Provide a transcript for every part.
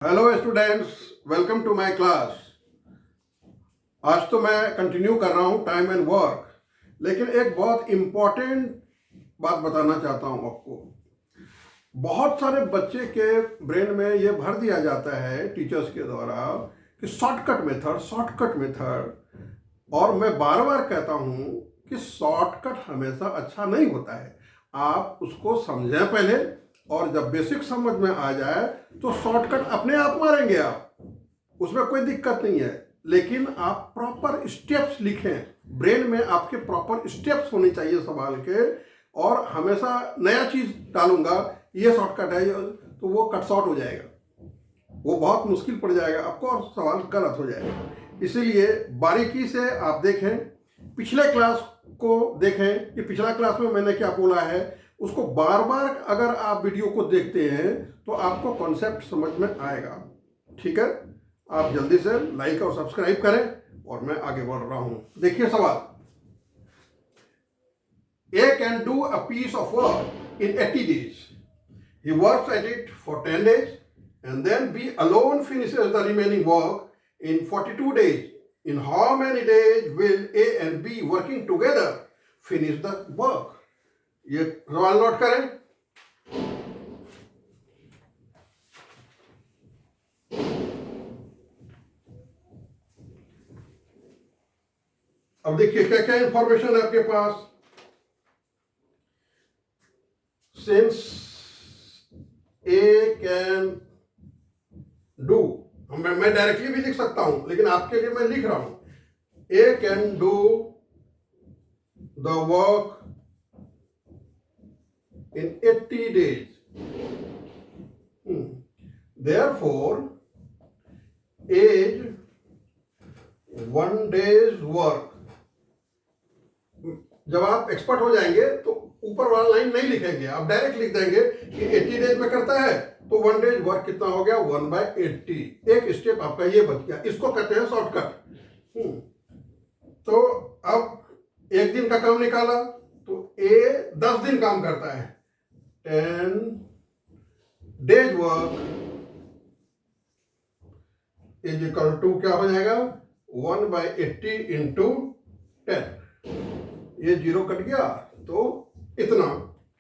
Hello students, welcome to my class. आज तो मैं कंटिन्यू कर रहा हूँ टाइम एंड वर्क, लेकिन एक बहुत इम्पॉर्टेंट बात बताना चाहता हूँ आपको। बहुत सारे बच्चे के ब्रेन में ये भर दिया जाता है टीचर्स के द्वारा कि शॉर्टकट मेथड। और मैं बार बार कहता हूँ कि शॉर्टकट हमेशा अच्छा नहीं होता है। आप उसको समझें पहले, और जब बेसिक समझ में आ जाए तो शॉर्टकट अपने आप मारेंगे आप, उसमें कोई दिक्कत नहीं है। लेकिन आप प्रॉपर स्टेप्स लिखें, ब्रेन में आपके प्रॉपर स्टेप्स होने चाहिए सवाल के। और हमेशा नया चीज़ डालूंगा, ये शॉर्टकट है, तो वो कट शॉर्ट हो जाएगा, वो बहुत मुश्किल पड़ जाएगा आपको और सवाल गलत हो जाएगा। इसीलिए बारीकी से आप देखें, पिछले क्लास को देखें कि पिछला क्लास में मैंने क्या बोला है, उसको बार बार अगर आप वीडियो को देखते हैं तो आपको कॉन्सेप्ट समझ में आएगा। ठीक है, आप जल्दी से लाइक और सब्सक्राइब करें और मैं आगे बढ़ रहा हूं। देखिए सवाल, A can do a piece of work in 80 days. He works at it for 10 days and then B alone finishes the remaining work in 42 days. In how many days will A and B working together finish the work? ये सवाल note करें। अब देखिए क्या क्या information है आपके पास। Since A can do, मैं डायरेक्टली भी लिख सकता हूं, लेकिन आपके लिए मैं लिख रहा हूं। A can do the work in 80 days. Therefore, age 1 day's work. जब आप एक्सपर्ट हो जाएंगे तो ऊपर वाला लाइन नहीं लिखेंगे, आप डायरेक्ट लिख देंगे कि 80 डेज में करता है तो 1 डेज वर्क कितना हो गया, 1/80। एक स्टेप आपका ये बच गया, इसको कहते हैं शॉर्टकट। तो अब एक दिन का काम निकाला तो ए 10 दिन काम करता है, 10 days work is equal to क्या हो जाएगा, 1/80 इंटू 10। ये जीरो कट गया तो इतना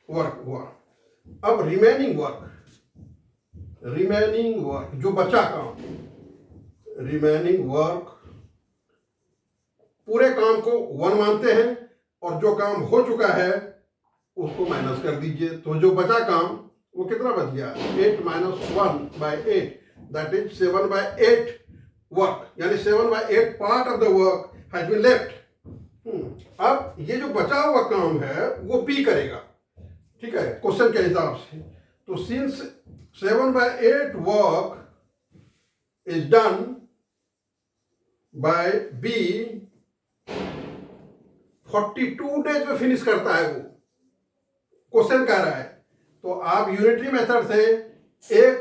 वर्क हुआ। अब रिमेनिंग वर्क जो बचा काम, रिमेनिंग वर्क, पूरे काम को 1 मानते हैं और जो काम हो चुका है उसको माइनस कर दीजिए। तो जो बचा काम वो कितना बच गया, 8 - 1/8, दैट इज 7/8 वर्क, यानी 7/8 part of the work has been left. अब ये जो बचा हुआ काम है वो बी करेगा, ठीक है, क्वेश्चन के हिसाब से। तो since 7/8 work is done by B, 42 days में फिनिश करता है वो, क्वेश्चन कह रहा है। तो आप यूनिटरी मेथड से एक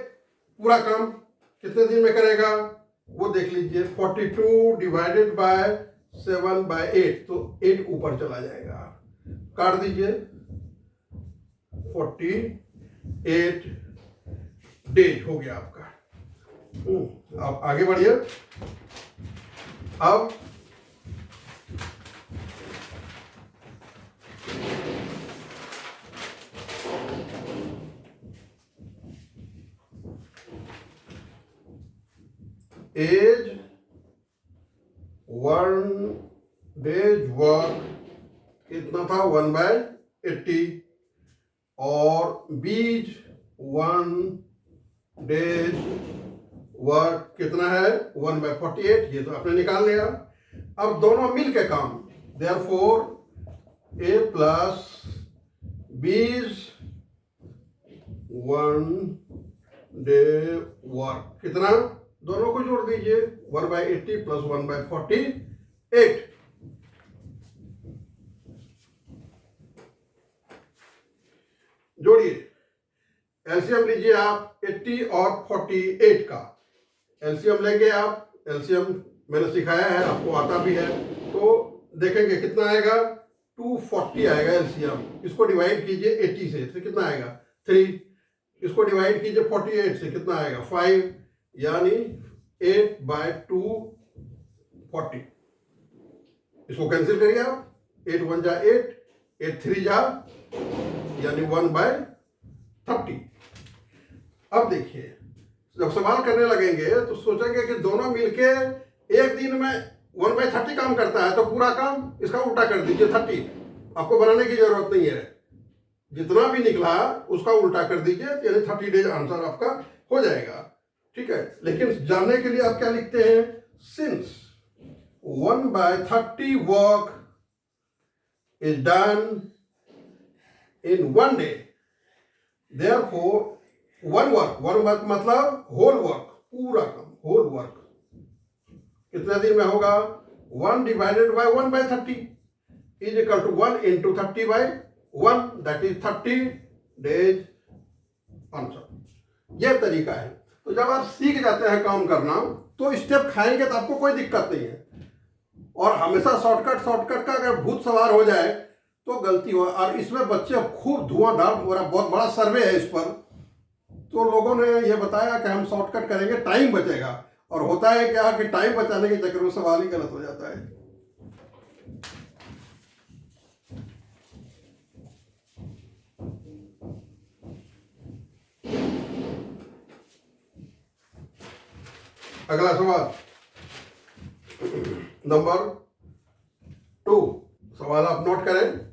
पूरा काम कितने दिन में करेगा वो देख लीजिए। 42 डिवाइडेड बाय 7/8, तो 8 ऊपर चला जाएगा, काट दीजिए। 48 डेज हो गया आपका। अब आगे बढ़िए। अब एज 1 डेज वर्क कितना था, 1/80, और बीज 1 डेज वर्क कितना है, 1/48। ये तो आपने निकाल लिया। अब दोनों मिल के काम, देयरफॉर ए प्लस बीज 1 डे वर्क कितना, दोनों को जोड़ दीजिए, 1/80 प्लस 1/48। जोड़िए, एलसीएम लीजिए आप 80 और 48 का एलसीएम लेंगे आप। एलसीएम मैंने सिखाया है, आपको आता भी है, तो देखेंगे कितना आएगा, 240 आएगा एलसीएम। इसको डिवाइड कीजिए 80 से, तो कितना आएगा, 3। इसको डिवाइड कीजिए 48 से, कितना आएगा, 5। यानी 8/240। इसको कैंसिल करिए आप, 8 1 जा 8, 8 3 जा यानी 1/30। अब देखिए जब सवाल करने लगेंगे तो सोचेंगे कि दोनों मिलके एक दिन में 1/30 काम करता है, तो पूरा काम इसका उल्टा कर दीजिए 30। आपको बनाने की जरूरत नहीं है, जितना भी निकला उसका उल्टा कर दीजिए, यानी 30 डेज आंसर आपका हो जाएगा। ठीक है, लेकिन जानने के लिए आप क्या लिखते हैं, since 1/30 work is done in 1 day, therefore one work मतलब होल वर्क, पूरा काम, होल वर्क कितने दिन में होगा, 1 divided by 1/30 is equal to 1 into 30/1, that is 30 days answer. यह तरीका है। तो जब आप सीख जाते हैं काम करना तो स्टेप खाएंगे तो आपको कोई दिक्कत नहीं है। और हमेशा शॉर्टकट का अगर भूत सवार हो जाए तो गलती हो। और इसमें बच्चे खूब धुआंधार, बहुत बड़ा सर्वे है इस पर, तो लोगों ने यह बताया कि हम शॉर्टकट करेंगे, टाइम बचेगा। और होता है क्या कि टाइम बचाने के चक्कर में सवाल ही गलत हो जाता है। अगला सवाल नंबर 2, सवाल आप नोट करें।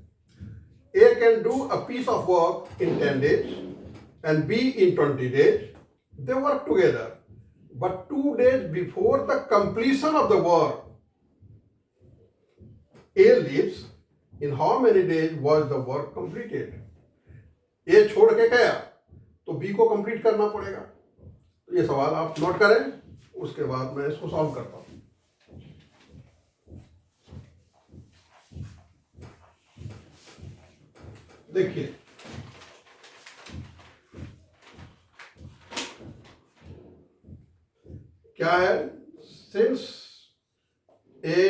A can do a piece of work in 10 days and B in 20 days. They work together, but 2 days before the completion of the work, A leaves. In how many days was the work completed? A छोड़ के गया तो B को complete करना पड़ेगा। तो ये सवाल आप नोट करें, उसके बाद मैं इसको सॉल्व करता हूं। देखिए क्या है, since A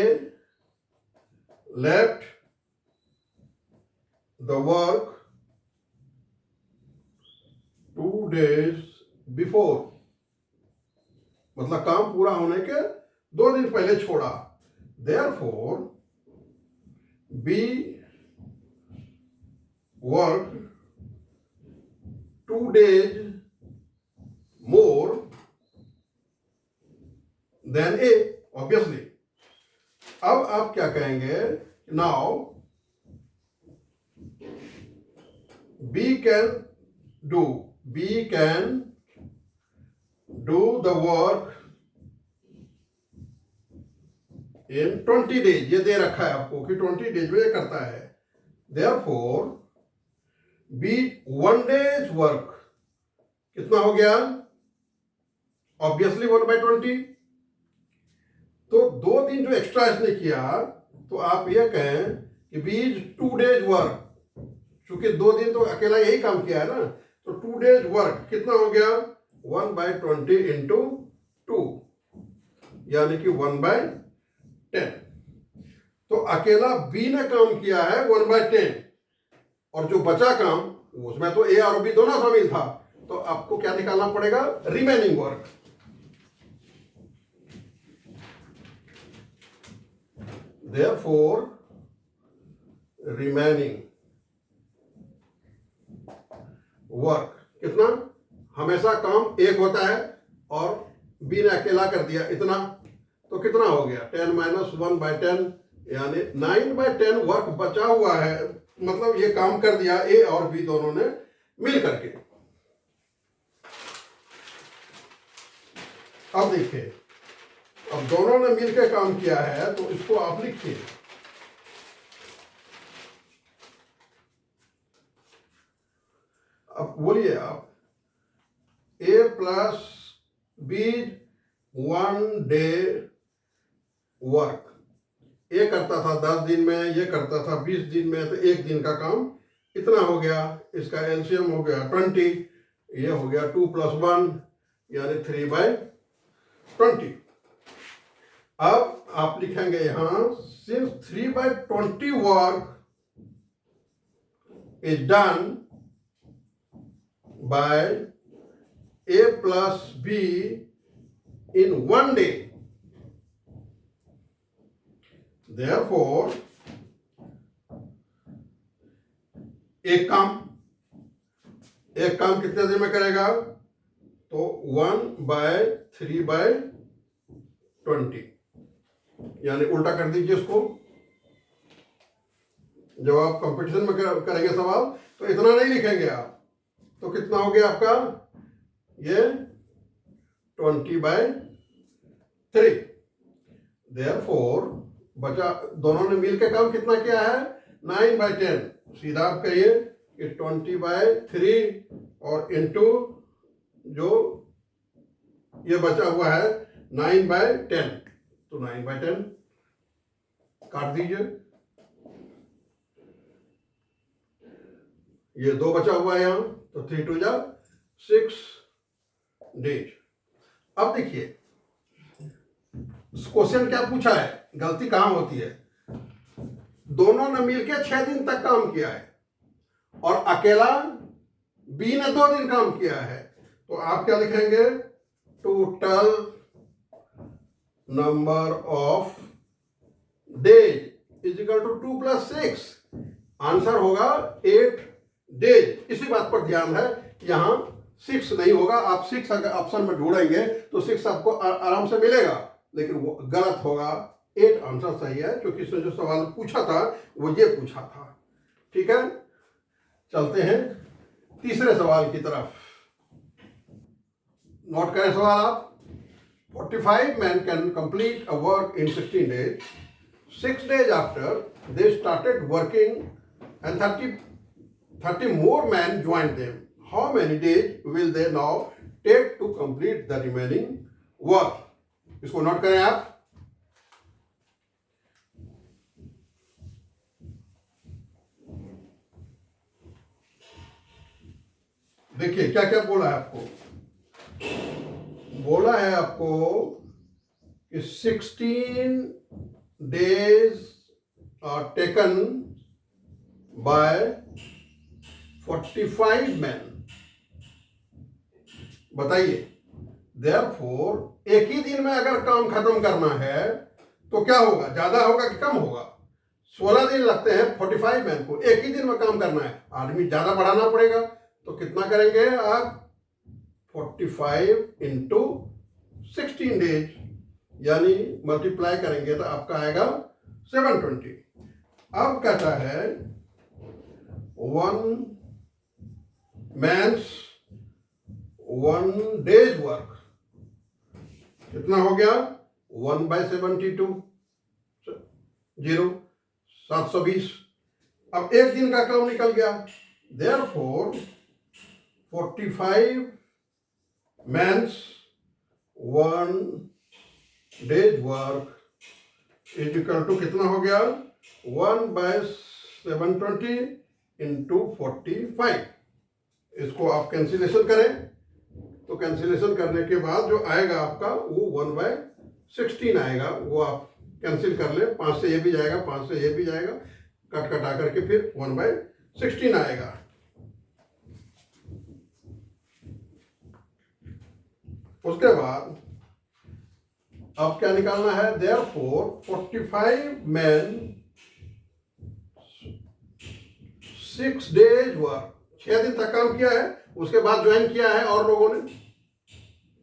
left the work 2 days before, मतलब काम पूरा होने के 2 दिन पहले छोड़ा, therefore B work 2 days more than A, obviously. अब आप क्या कहेंगे, now B can do the work in 20 days। ये दे रखा है आपको कि 20 डेज में ये करता है, देयरफॉर B 1 day's वर्क कितना हो गया, ऑब्वियसली 1/20। तो 2 दिन जो एक्स्ट्रा इसने किया तो आप ये कहें कि B is 2 days वर्क, क्योंकि 2 दिन तो अकेला यही काम किया है ना, तो 2 days वर्क कितना हो गया, 1/20 इंटू 2 यानी कि 1/10। तो अकेला B ने काम किया है 1/10, और जो बचा काम उसमें तो A और B दोनों शामिल था, तो आपको क्या निकालना पड़ेगा, remaining work. Therefore remaining work कितना, हमेशा काम एक होता है और बी ने अकेला कर दिया इतना, तो कितना हो गया, 10 - 1/10 यानी 9/10 वर्क बचा हुआ है, मतलब ये काम कर दिया ए और बी दोनों ने मिल करके। अब देखिए, अब दोनों ने मिलकर काम किया है तो इसको आप लिखिए, अब बोलिए आप, A plus B 1 day work, ये करता था 10 दिन में, ये करता था 20 दिन में, तो 1 दिन का काम इतना हो गया, इसका एलसीएम हो गया 20, ये हो गया 2 + 1 यानी 3/20। अब आप लिखेंगे यहां, since 3/20 work is done bye A plus B in one day. Therefore, एक काम कितने दिन में करेगा? तो 1/3/20, यानी उल्टा कर दीजिए इसको। जब आप कंपटीशन में करेंगे सवाल तो इतना नहीं लिखेंगे आप, तो कितना हो गया आपका? ये 20/3। Therefore, बचा, दोनों ने मिलकर काम कितना किया है? 9/10। सीधा आप कहिए कि 20/3 और इनटू जो ये बचा हुआ है 9/10, तो 9/10 काट दीजिए। ये 2 बचा हुआ है यहां, तो 3 2 जा 6 डेज। अब देखिए क्वेश्चन क्या पूछा है, गलती कहां होती है? दोनों ने मिलकर 6 दिन तक काम किया है और अकेला बी ने 2 दिन काम किया है, तो आप क्या लिखेंगे? Total number of days is equal to 2 + 6। Answer होगा 8 डेज। इसी बात पर ध्यान है, यहां 6 नहीं होगा। आप 6 अगर ऑप्शन में ढूंढेंगे तो 6 आपको आराम से मिलेगा, लेकिन वो गलत होगा। 8 आंसर सही है, क्योंकि इसने जो सवाल पूछा था वो ये पूछा था। ठीक है, चलते हैं तीसरे सवाल की तरफ। नोट करें सवाल आप। 45 men can complete a work in 16 days. 6 days after they started working and 30 more men joined them. How many days will they now take to complete the remaining work? इसको नोट करें आप। देखिए क्या क्या बोला है आपको। बोला है आपको कि 16 days are taken by 45 men। बताइए, therefore एक ही दिन में अगर काम खत्म करना है तो क्या होगा? ज्यादा होगा कि कम होगा? 16 दिन लगते हैं 45 मैन को, एक ही दिन में काम करना है। आदमी ज्यादा बढ़ाना पड़ेगा, तो कितना करेंगे आप? 45 इंटू 16 डेज, यानी मल्टीप्लाई करेंगे तो आपका आएगा 720। अब कहता है 1 man's 1 day's वर्क कितना हो गया? 1/72, 720। अब एक दिन का काम निकल गया। Therefore 45 man's 1 day's work is equal to कितना हो गया? 1/720 इंटू 45। इसको आप कैंसिलेशन करें, तो कैंसिलेशन करने के बाद जो आएगा आपका वो 1/16 आएगा। वो आप कैंसिल कर ले, 5 से ये भी जाएगा, 5 से ये भी जाएगा, कटा करके फिर 1/16 आएगा। उसके बाद अब क्या निकालना है? Therefore 45 men 6 days वर्क, 6 दिन तक काम किया है, उसके बाद ज्वाइन किया है और लोगों ने,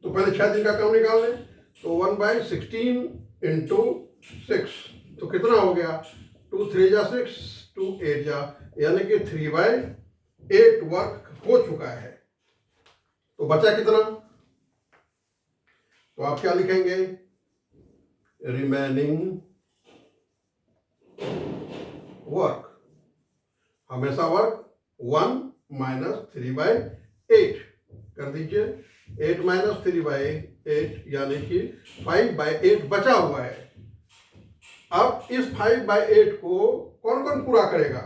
तो पहले 6 दिन का काम निकाल लें। तो 1/16 इंटू 6, तो कितना हो गया? 2 3 जा 6, 2 8 जा, यानी कि 3/8 वर्क हो चुका है। तो बचा कितना? तो आप क्या लिखेंगे? रिमेनिंग वर्क, हमेशा वर्क 1 - 3/8 कर दीजिए। 8 - 3/8 यानी कि 5/8 बचा हुआ है। अब इस 5/8 को कौन कौन पूरा करेगा?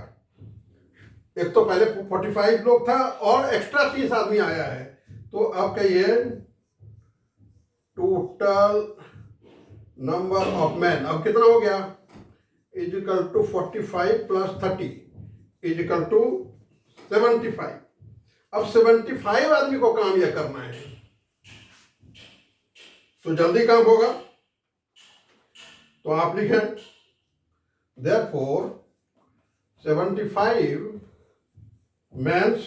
एक तो पहले 45 लोग था और एक्स्ट्रा 30 आदमी आया है, तो अब कहिए टोटल नंबर ऑफ मैन अब कितना हो गया? Is equal to 45 + 30 is equal to 75। अब 75 आदमी को काम यह करना है, तो जल्दी काम होगा। तो आप लिखें therefore 75 men's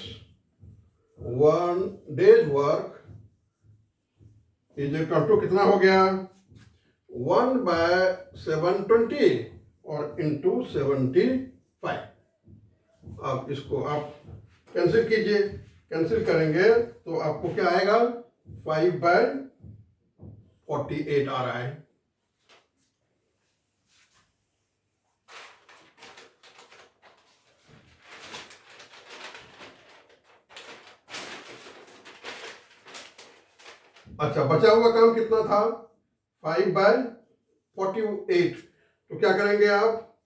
1 day's work is equal to कितना हो गया 1/720 और इंटू 75। अब इसको आप कैंसिल कीजिए, कैंसिल करेंगे तो आपको क्या आएगा 5/48 आ रहा है। अच्छा, बचा हुआ काम कितना था 5/48। तो क्या करेंगे आप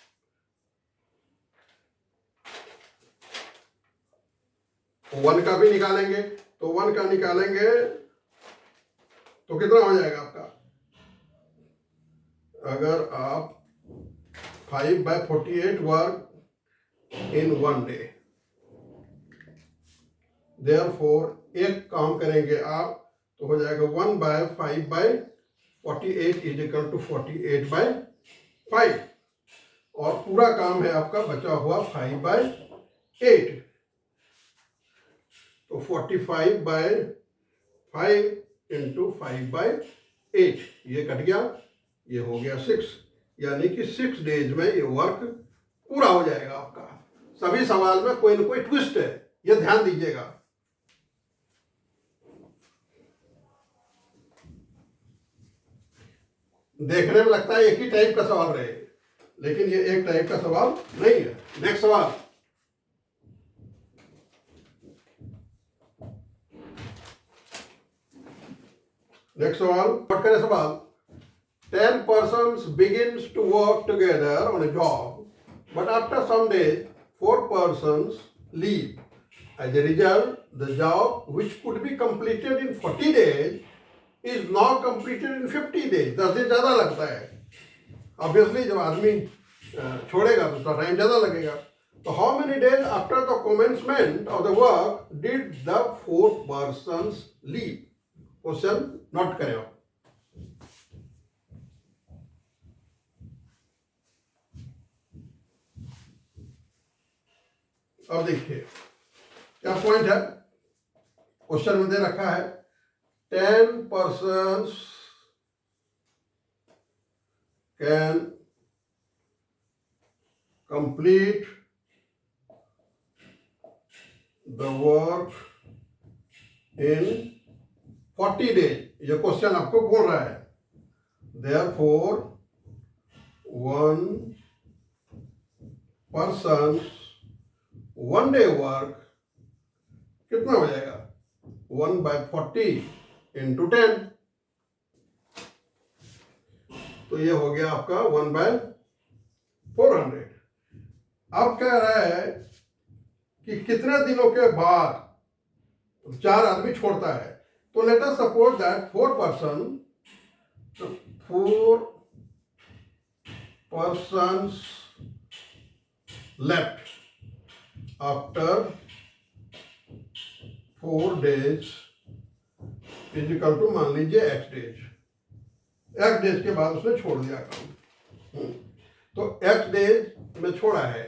1 का भी निकालेंगे, तो 1 का निकालेंगे तो कितना हो जाएगा आपका, अगर आप 5/48 वर्क इन 1 डे, देयरफॉर एक काम करेंगे आप तो हो जाएगा 1/5/48 इज इक्वल टू 48/5 और पूरा काम है आपका बचा हुआ 5/8। तो 45/5 इंटू 5/8 ये कट गया, ये हो गया 6, यानी कि 6 डेज में ये वर्क पूरा हो जाएगा आपका। सभी सवाल में कोई ना कोई ट्विस्ट है, ये ध्यान दीजिएगा। देखने में लगता है एक ही टाइप का सवाल रहे, लेकिन ये एक टाइप का सवाल नहीं है। नेक्स्ट सवाल, नेक्स्ट सवाल नोट करें सवाल 10 persons begins to work together on a job, but after some days 4 persons leave. As a result, the job which could be completed in 40 days is now completed in 50 days. 10 दिन ज़्यादा लगता है। Obviously जब आदमी छोड़ेगा तो time ज़्यादा लगेगा। तो how many days after the commencement of the work did the 4 persons leave? Question note करें आप। अब देखिए क्या पॉइंट है, क्वेश्चन में दे रखा है 10 persons can complete the work in 40 days। ये क्वेश्चन आपको बोल रहा है therefore 1 person's 1 day work कितना हो जाएगा 1/40 इंटू 10, तो ये हो गया आपका 1/400। अब कह रहा है कि कितने दिनों के बाद 4 आदमी छोड़ता है। तो let us suppose that 4 persons left after 4 days is equal to मान लीजिए x डेज के बाद उसने छोड़ दिया काम। तो x डेज में छोड़ा है,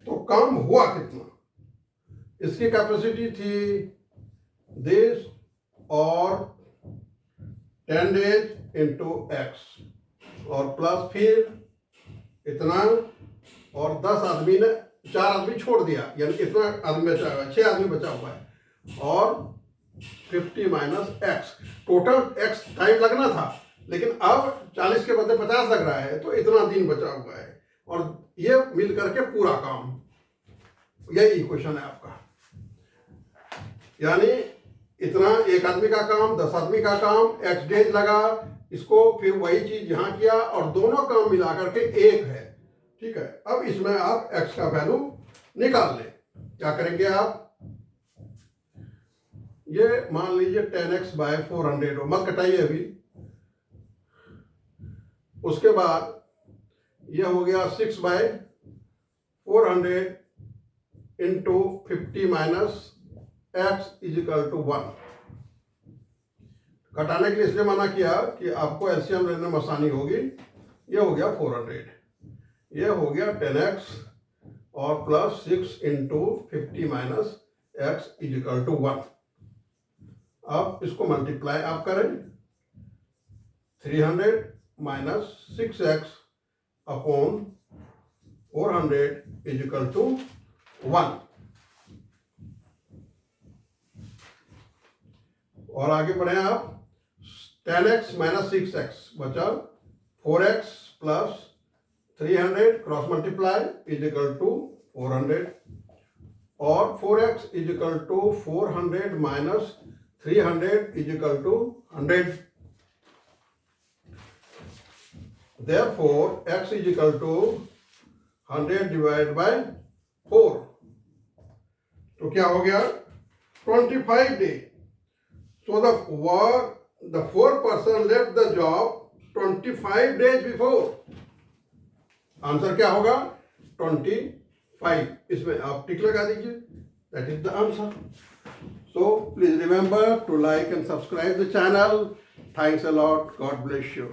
तो काम हुआ कितना, इसकी कैपेसिटी थी दिस और 10 डेज इंटू एक्स और प्लस फिर इतना और 10 आदमी ने 4 आदमी छोड़ दिया, यानी इतना आदमी बचा हुआ है, 6 आदमी बचा हुआ है और 50 minus x, total x time लगना था, लेकिन अब 40 के बदले 50 लग रहा है, तो इतना दिन बचा हुआ है और ये मिल करके पूरा काम, यही इक्वेशन है आपका। यानी इतना एक आदमी का काम, 10 आदमी का काम, एक्स डेज लगा, इसको फिर वही चीज यहां किया और दोनों काम मिला करके 1 है। ठीक है, अब इसमें आप एक्स का वैल्यू निकाल लें। क्या करेंगे आप, ये मान लीजिए 10x/400 मत कटाइए अभी। उसके बाद ये हो गया 6/400 into 50 minus x is equal to 1। घटाने के लिए इसलिए मना किया कि आपको एलसीएम लेने में आसानी होगी। ये हो गया 400, ये हो गया 10x और plus 6 into 50 minus x is equal to 1। अब इसको मल्टीप्लाई आप करें, 300 minus 6x upon 400 is equal to 1। और आगे बढ़े आप, 10x माइनस 6x बचा 4x plus 300 cross multiply is equal to 400 और 4x is equal to 400 minus 300 is equal to 100। Therefore, x is equal to 100 divided by 4। तो क्या हो गया? 25 days. So the 4 person left the job 25 days before. Answer क्या होगा? 25। इसमें आप टिक लगा दीजिए, that is the answer. So please remember to like and subscribe the channel. Thanks a lot. God bless you.